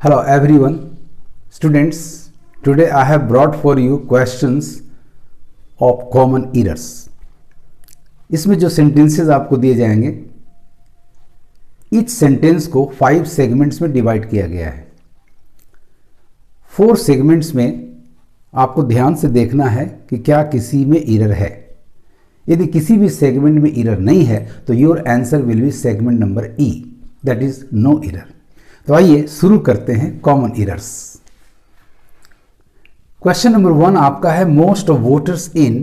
Hello everyone, students. Today I have brought for you questions of common errors. इसमें जो sentences आपको दिए जाएंगे, इच सेंटेंस को 5 सेगमेंट्स में डिवाइड किया गया है। 4 सेगमेंट्स में आपको ध्यान से देखना है कि क्या किसी में एरर है। यदि किसी भी सेगमेंट में एरर नहीं है तो your answer will be segment number E, that is no error. तो आइए शुरू करते हैं कॉमन एरर्स। क्वेश्चन नंबर 1 आपका है, most of voters in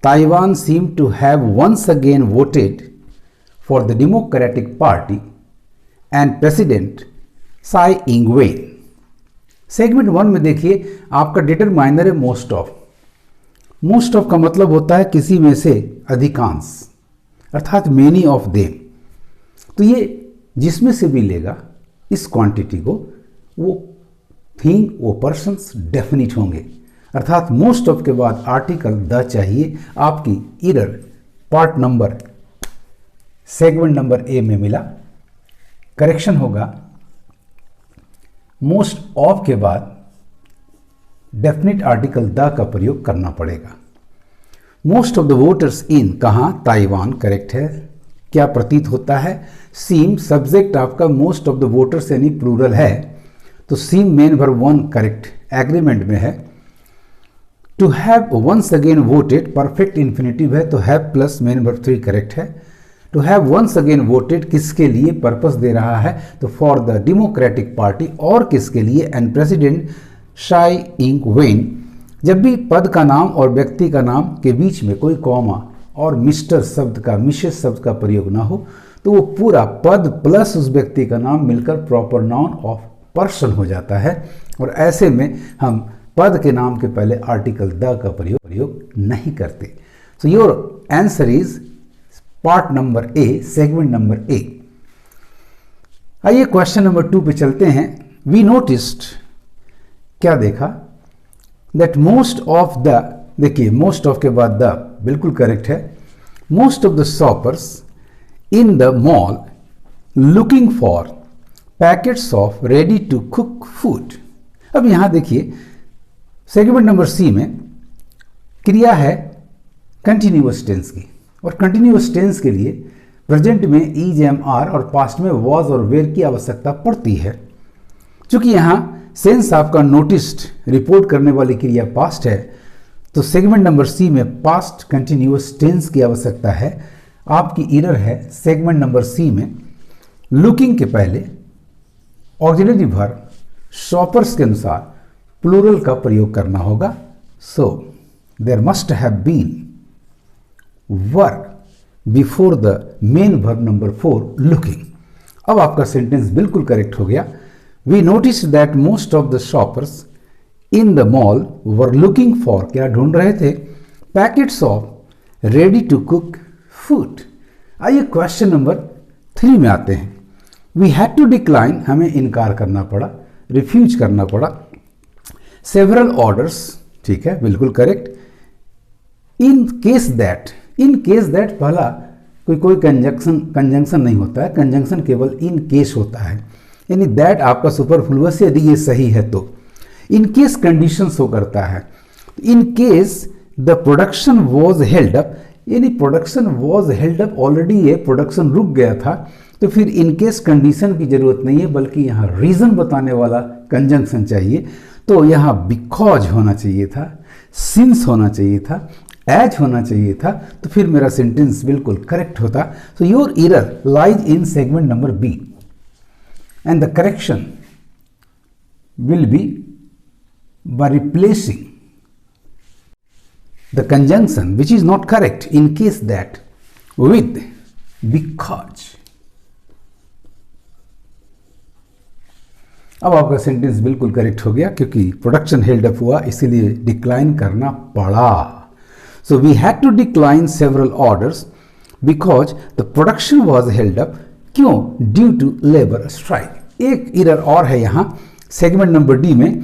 Taiwan seem to have once again voted for the Democratic Party and president Tsai Ing Wen. Segment 1 में देखिए आपका डिटरमाइनर है मोस्ट ऑफ। मोस्ट ऑफ का मतलब होता है किसी में से अधिकांश, अर्थात मेनी ऑफ देम। तो ये जिसमें से भी लेगा इस क्वांटिटी को, वो थिंग, वो पर्सन्स डेफिनिट होंगे। अर्थात मोस्ट ऑफ के बाद आर्टिकल द चाहिए। आपकी error part number segment number ए में मिला। करेक्शन होगा मोस्ट ऑफ के बाद डेफिनिट आर्टिकल द का प्रयोग करना पड़ेगा। Most of the voters in कहाँ, ताइवान करेक्ट है। क्या प्रतीत होता है, सीम सब्जेक्ट आपका मोस्ट ऑफ द वोटर्स यानी प्लूरल है, तो seem main verb 1 correct agreement में है। To have once again voted perfect infinitive है, तो have plus main verb 3 correct है। To have once again voted किसके लिए पर्पस दे रहा है, तो फॉर द डेमोक्रेटिक पार्टी, और किसके लिए, and president Tsai Ing when. जब भी पद का नाम और व्यक्ति का नाम के बीच में कोई कॉमा और मिस्टर शब्द का, मिसेस शब्द का प्रयोग ना हो, तो वो पूरा पद प्लस उस व्यक्ति का नाम मिलकर प्रॉपर नाउन ऑफ पर्सन हो जाता है। और ऐसे में हम पद के नाम के पहले आर्टिकल द का प्रयोग नहीं करते। So your answer is part number A, segment number ए। आइए क्वेश्चन नंबर 2 पे चलते हैं। वी नोटिस्ड, क्या देखा, दैट मोस्ट ऑफ द, देखिए मोस्ट ऑफ के बाद द बिल्कुल करेक्ट है। Most of the shoppers in the mall looking for packets of ready to cook food. अब यहां देखिए सेगमेंट नंबर सी में क्रिया है कंटिन्यूअस टेंस की, और कंटिन्यूअस टेंस के लिए प्रेजेंट में इज, एम, आर और पास्ट में वॉज और वेयर की आवश्यकता पड़ती है। चूंकि यहां सेंस आपका नोटिस्ड रिपोर्ट करने वाली क्रिया पास्ट है, तो सेगमेंट नंबर सी में पास्ट कंटिन्यूअस टेंस की आवश्यकता है। आपकी एरर है सेगमेंट नंबर सी में लुकिंग के पहले ऑक्सिलरी वर्ब शॉपर्स के अनुसार प्लूरल का प्रयोग करना होगा। So there must have been verb before the main verb number 4 looking. अब आपका सेंटेंस बिल्कुल करेक्ट हो गया। We notice that most of the shoppers in the mall were looking for, क्या ढूंढ रहे थे, packets of ready to cook food. आइए क्वेश्चन नंबर 3 में आते हैं। वी हैड टू डिक्लाइन, हमें इनकार करना पड़ा, रिफ्यूज करना पड़ा, सेवरल ऑर्डर्स, ठीक है बिल्कुल करेक्ट। इन केस दैट पहला कोई कंजंक्शन नहीं होता है, कंजंक्शन केवल इन केस होता है, यानी दैट आपका सुपरफ्लुअस यदि ये सही है तो। इन केस कंडीशन शो करता है। In case the production was held up, यानी production was held up, already ये प्रोडक्शन रुक गया था, तो फिर इन केस कंडीशन की जरूरत नहीं है, बल्कि यहाँ रीजन बताने वाला कंजंक्शन चाहिए। तो यहाँ बिकॉज होना चाहिए था, सिंस होना चाहिए था, एज होना चाहिए था, तो फिर मेरा सेंटेंस बिल्कुल करेक्ट होता। So your error lies in segment number B and the correction will be by replacing the conjunction which is not correct in case that with because। अब आपका सेंटेंस बिल्कुल करेक्ट हो गया, क्योंकि प्रोडक्शन हेल्ड अप हुआ, इसीलिए decline करना पड़ा। So we had to decline several orders because the production was held up, क्यों, ड्यू टू लेबर स्ट्राइक। एक एरर और है यहाँ सेगमेंट नंबर डी में,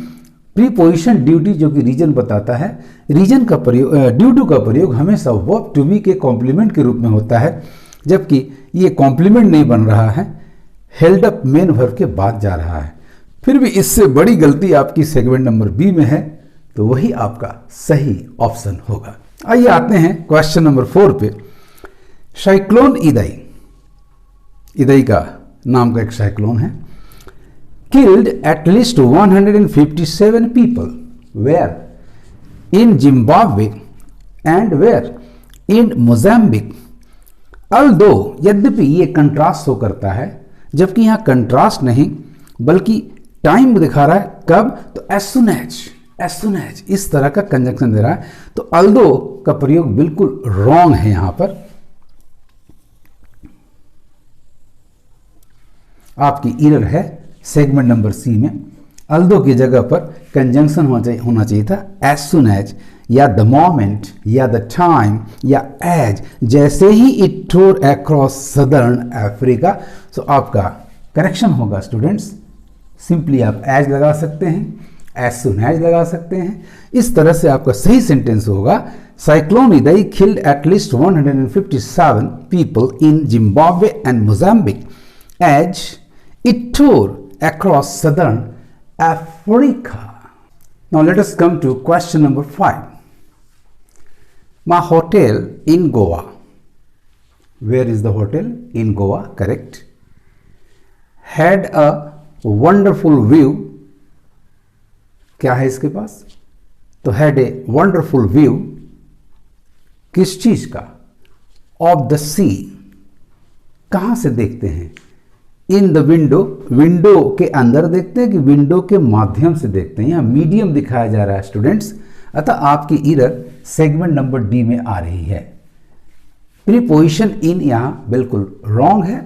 प्रीपोजिशन ड्यूटी जो कि रीजन बताता है। रीजन का प्रयोग, ड्यू टू का प्रयोग हमेशा वर्ब टू बी के कॉम्प्लीमेंट के रूप में होता है, जबकि ये कॉम्प्लीमेंट नहीं बन रहा है, हेल्ड अप मेन वर्ब के बाद जा रहा है। फिर भी इससे बड़ी गलती आपकी सेगमेंट नंबर बी में है, तो वही आपका सही ऑप्शन होगा। आइए आते हैं क्वेश्चन नंबर 4 पे। साइक्लोन इदई, इदई का नाम का एक साइक्लोन है, killed at least 157 people where in Zimbabwe and where in Mozambique। although यद्यपि ये कंट्रास्ट शो करता है, जबकि यहाँ कंट्रास्ट नहीं बल्कि टाइम दिखा रहा है, कब, तो as soon as इस तरह का कंजंक्शन दे रहा है, तो although का प्रयोग बिल्कुल रॉन्ग है। यहां पर आपकी एरर है सेगमेंट नंबर सी में। अल्दो की जगह पर कंजंक्शन होना चाहिए था एज सुन एज, या द मोमेंट, या द टाइम, या एज, जैसे ही it tore across southern Africa. तो आपका करेक्शन होगा स्टूडेंट्स, सिंपली आप एज लगा सकते हैं, एज सुन एज लगा सकते हैं। इस तरह से आपका सही सेंटेंस होगा, cyclone Idai killed at least 157 people in Zimbabwe and Mozambique as it tore across southern Africa। Now let us come to question number 5. My hotel in Goa. Where is the hotel? In Goa, correct. Had a wonderful view। क्या है इसके पास? तो had a wonderful view किस चीज का? Of the sea। कहां से देखते हैं? इन द विंडो, विंडो के अंदर देखते हैं कि विंडो के माध्यम से देखते हैं। यहाँ मीडियम दिखाया जा रहा है स्टूडेंट्स, अतः आपकी एरर सेगमेंट नंबर डी में आ रही है। प्रीपोजिशन इन यहाँ बिल्कुल रॉन्ग है,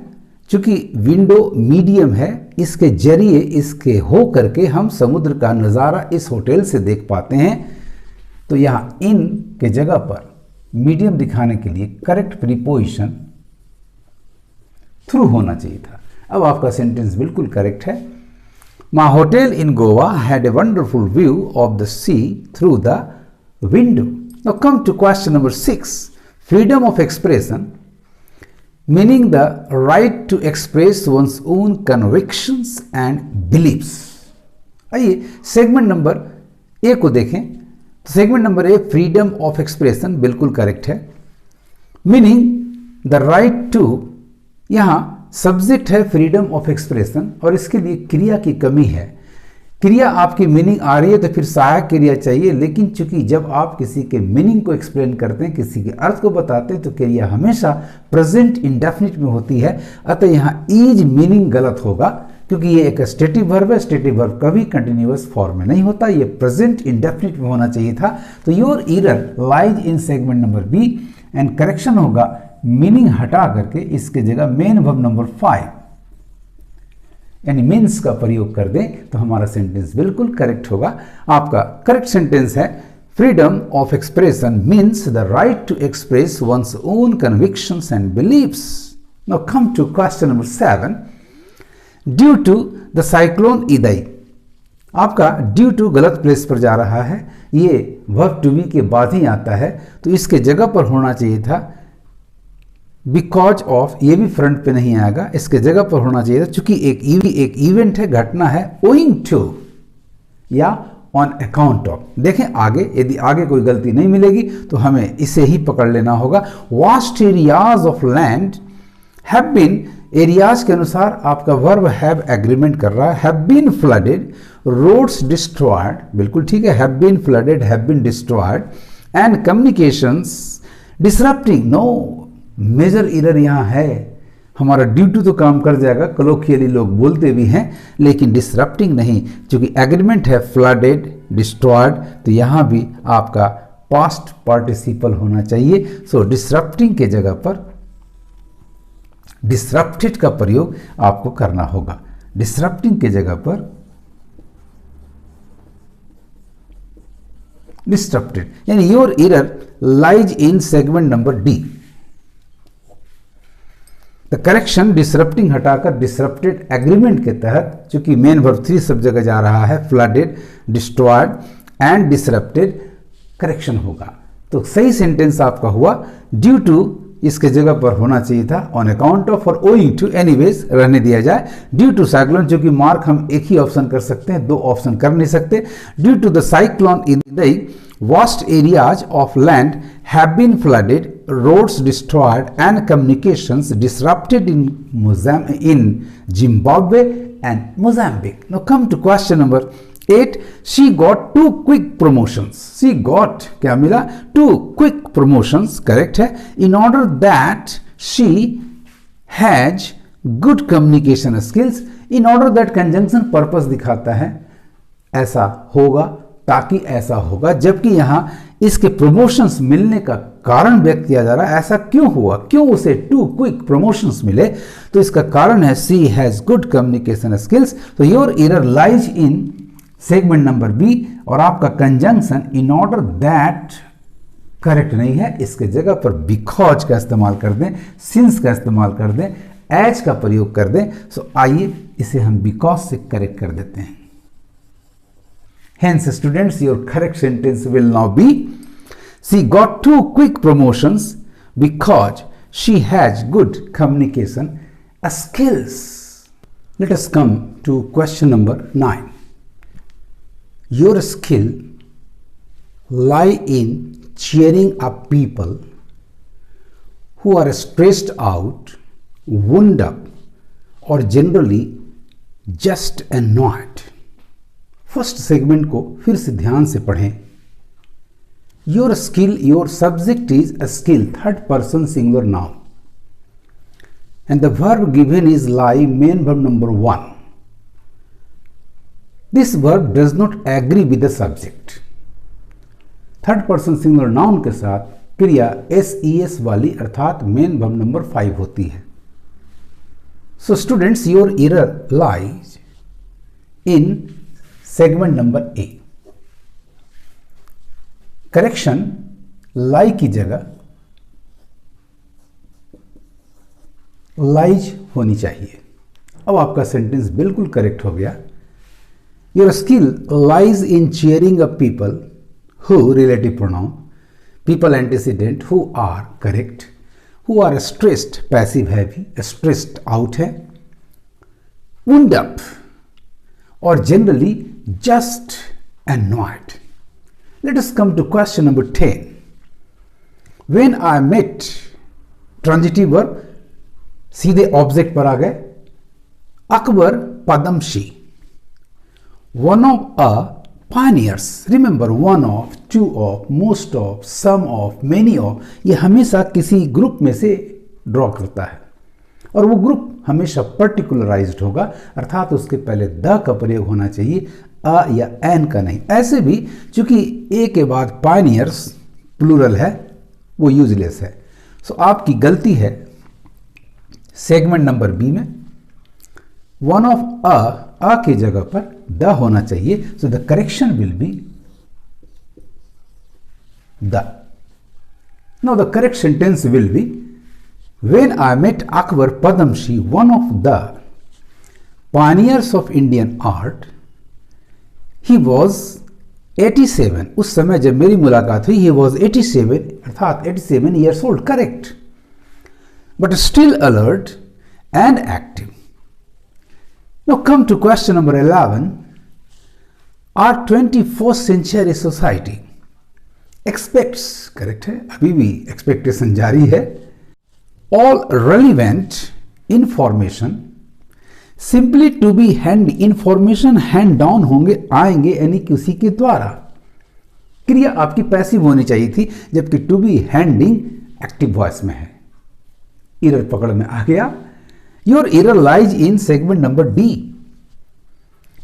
चूंकि विंडो मीडियम है, इसके जरिए इसके हो करके हम समुद्र का नज़ारा इस होटल से देख पाते हैं। तो यहाँ इन के जगह पर मीडियम दिखाने के लिए करेक्ट प्रीपोजिशन थ्रू होना चाहिए था। अब आपका सेंटेंस बिल्कुल करेक्ट है। My hotel in Goa had a wonderful view of the sea through the window. Now come to question number 6। Freedom of expression meaning the right to express one's own convictions and beliefs. आइए segment number A को देखें। तो segment number A freedom of expression बिल्कुल correct है। Meaning the right to, यहां subject है freedom of expression और इसके लिए क्रिया की कमी है। क्रिया आपकी मीनिंग आ रही है तो फिर सहायक क्रिया चाहिए, लेकिन चूंकि जब आप किसी के मीनिंग को एक्सप्लेन करते हैं, किसी के अर्थ को बताते हैं, तो क्रिया हमेशा प्रेजेंट इंडेफिनिट में होती है। अतः यहाँ इज मीनिंग गलत होगा, क्योंकि ये एक स्टेटिव वर्ब है। स्टेटिव वर्ब कभी कंटिन्यूअस फॉर्म में नहीं होता, ये प्रेजेंट इंडेफिनिट में होना चाहिए था। तो your error lies in segment number B and correction होगा मीनिंग हटा करके इसके जगह मेन वर्ब नंबर 5 यानी मीन्स का प्रयोग कर दें तो हमारा सेंटेंस बिल्कुल करेक्ट होगा। आपका करेक्ट सेंटेंस है freedom of expression means the right to express one's own convictions and beliefs. Now come to question number 7। Due to the cyclone Idai, आपका ड्यू टू गलत प्लेस पर जा रहा है, ये वर्ब टू बी के बाद ही आता है, तो इसके जगह पर होना चाहिए था बिकॉज ऑफ, ये भी फ्रंट पे नहीं आएगा, इसके जगह पर होना चाहिए था, चूंकि एक इवेंट है, घटना है, ओइंग टू या ऑन अकाउंट ऑफ। देखें आगे, यदि आगे कोई गलती नहीं मिलेगी तो हमें इसे ही पकड़ लेना होगा। Vast areas of land have been, areas के अनुसार आपका वर्ब हैव एग्रीमेंट कर रहा है। Have been flooded, roads destroyed, बिल्कुल ठीक है, have been flooded, have been destroyed, and communications disrupting. No, major error यहाँ है, हमारा ड्यू टू तो काम कर जाएगा, कलोकियली लोग बोलते भी हैं, लेकिन डिसरप्टिंग नहीं, क्योंकि एग्रीमेंट है फ्लडेड, डिस्ट्रॉयड, तो यहाँ भी आपका पास्ट पार्टिसिपल होना चाहिए। सो डिसरप्टिंग के जगह पर डिसरप्टेड का प्रयोग आपको करना होगा। डिसरप्टिंग के जगह पर डिसरप्टेड, यानी your error lies in segment number D. The correction disrupting हटाकर डिसरप्टेड एग्रीमेंट के तहत, चूंकि मेन वर्ब 3 सब जगह जा रहा है, flooded, destroyed and disrupted, correction होगा। तो सही सेंटेंस आपका हुआ ड्यू टू, इसके जगह पर होना चाहिए था ऑन अकाउंट ऑफ और ओइंग टू, एनीवेज रहने दिया जाए। ड्यू टू साइक्लोन, जो कि मार्क हम एक ही ऑप्शन कर सकते हैं, दो ऑप्शन कर नहीं सकते। Due to the cyclone in the vast areas of land have been flooded, roads destroyed and communications disrupted in Zimbabwe and Mozambique. Now come to question number 8. She got 2 quick promotions. She got क्या मिला? 2 quick promotions, correct है. In order that she has good communication skills. In order that conjunction purpose दिखाता है ऐसा होगा, ताकि ऐसा होगा, जबकि यहां इसके प्रमोशंस मिलने का कारण व्यक्त किया जा रहा है। ऐसा क्यों हुआ, क्यों उसे 2 क्विक प्रमोशंस मिले? तो इसका कारण है she has good communication skills. तो your error lies in segment number B, और आपका conjunction in order that correct नहीं है, इसके जगह पर बिकॉज का इस्तेमाल कर दें, सिंस का इस्तेमाल कर दें, एज का प्रयोग कर दें। सो आइए इसे हम बिकॉज से करेक्ट कर देते हैं। Hence, students, your correct sentence will now be, she got 2 quick promotions because she has good communication skills. Let us come to question number 9. Your skill lie in cheering up people who are stressed out, wound up, or generally just annoyed. First segment को फिर से ध्यान से पढ़ें। Your skill, your subject is a skill, third person singular noun, and the verb given is lie, main verb number 1. This verb does not agree with the subject. Third person singular noun के साथ क्रिया SES वाली, अर्थात main verb number 5 होती है। So students, your error lies in segment number A. Correction lie की जगह lies होनी चाहिए। अब आपका सेंटेंस बिल्कुल करेक्ट हो गया। Your skill lies in cheering up people who, relative pronoun, people antecedent, who are correct, who are stressed passive heavy, stressed out है, वुंड अप, और generally just annoyed. Let us come to question number 10. When I met, transitive verb, सीधे object पर आ गए। Akbar Padmashri, one of a pioneers, remember one of, two of, most of, some of, many of, ये हमेशा किसी group में से draw करता है, और वो ग्रुप हमेशा पर्टिकुलराइज्ड होगा, अर्थात उसके पहले द का प्रयोग होना चाहिए, अ या एन का नहीं। ऐसे भी चूंकि ए के बाद पायनियर्स प्लूरल है, वो यूजलेस है। सो आपकी गलती है सेगमेंट नंबर बी में, वन ऑफ अ की जगह पर द होना चाहिए। So the correction will be the. Now the correct sentence will be, when I met Akbar Padamshri, one of the pioneers of Indian art, he was 87. उस समय जब मेरी मुलाकात हुई, he was 87, अर्थात 87 years old, correct, but still alert and active. Now come to question number 11. Our 21st century society expects, correct है, अभी भी expectation जारी है, all relevant information simply to be hand, information hand down होंगे, आएंगे, यानी किसी के द्वारा। क्रिया आपकी पैसिव होनी चाहिए थी, जबकि to be handing active voice में है। एरर पकड़ में आ गया। Your error lies in segment number D.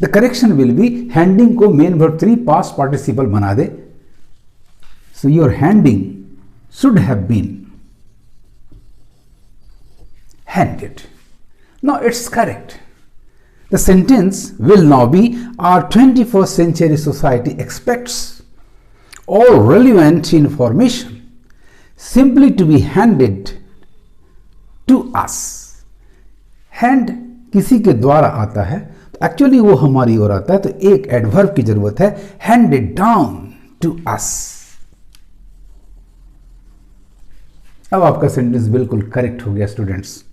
The correction will be, handing को मेन वर्ब 3 पास्ट पार्टिसिपल बना दे। So your handing should have been handed. Now it's correct. The sentence will now be, our 21st century society expects all relevant information simply to be handed to us. Hand किसी के द्वारा आता है, तो actually वो हमारी ओर आता है, तो एक एडवर्ब की जरूरत है, handed down to us. अब आपका सेंटेंस बिल्कुल करेक्ट हो गया students.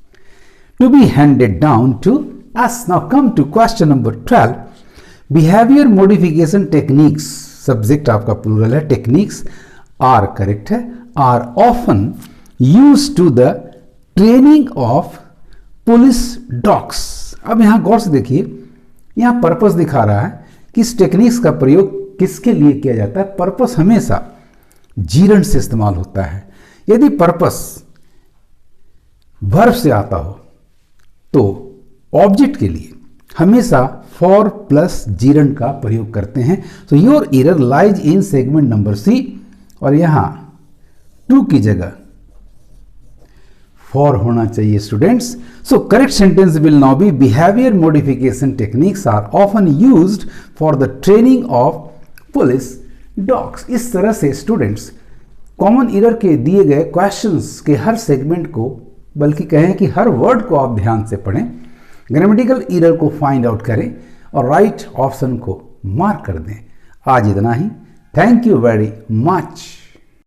To be handed down to us. Now come to question number 12। Behaviour modification techniques, subject आपका प्लूरल है, टेक्निक्स आर करेक्ट है, are often use to the training of police dogs. अब यहां गौर से देखिए, यहां पर्पस दिखा रहा है कि इस टेक्निक्स का प्रयोग किसके लिए किया जाता है। पर्पस हमेशा जीरंड से इस्तेमाल होता है। यदि पर्पस वर्ब से आता हो तो ऑब्जेक्ट के लिए हमेशा फॉर प्लस जीरंड का प्रयोग करते हैं। So your error lies in segment number C, और यहां टू की जगह फॉर होना चाहिए students. So correct sentence will now be behaviour modification techniques are often used for the training of police dogs. इस तरह से स्टूडेंट्स कॉमन एरर के दिए गए क्वेश्चंस के हर सेगमेंट को, बल्कि कहें कि हर वर्ड को आप ध्यान से पढ़ें, ग्रामेटिकल एरर को फाइंड आउट करें और राइट ऑप्शन को मार्क कर दें। आज इतना ही। Thank you very much.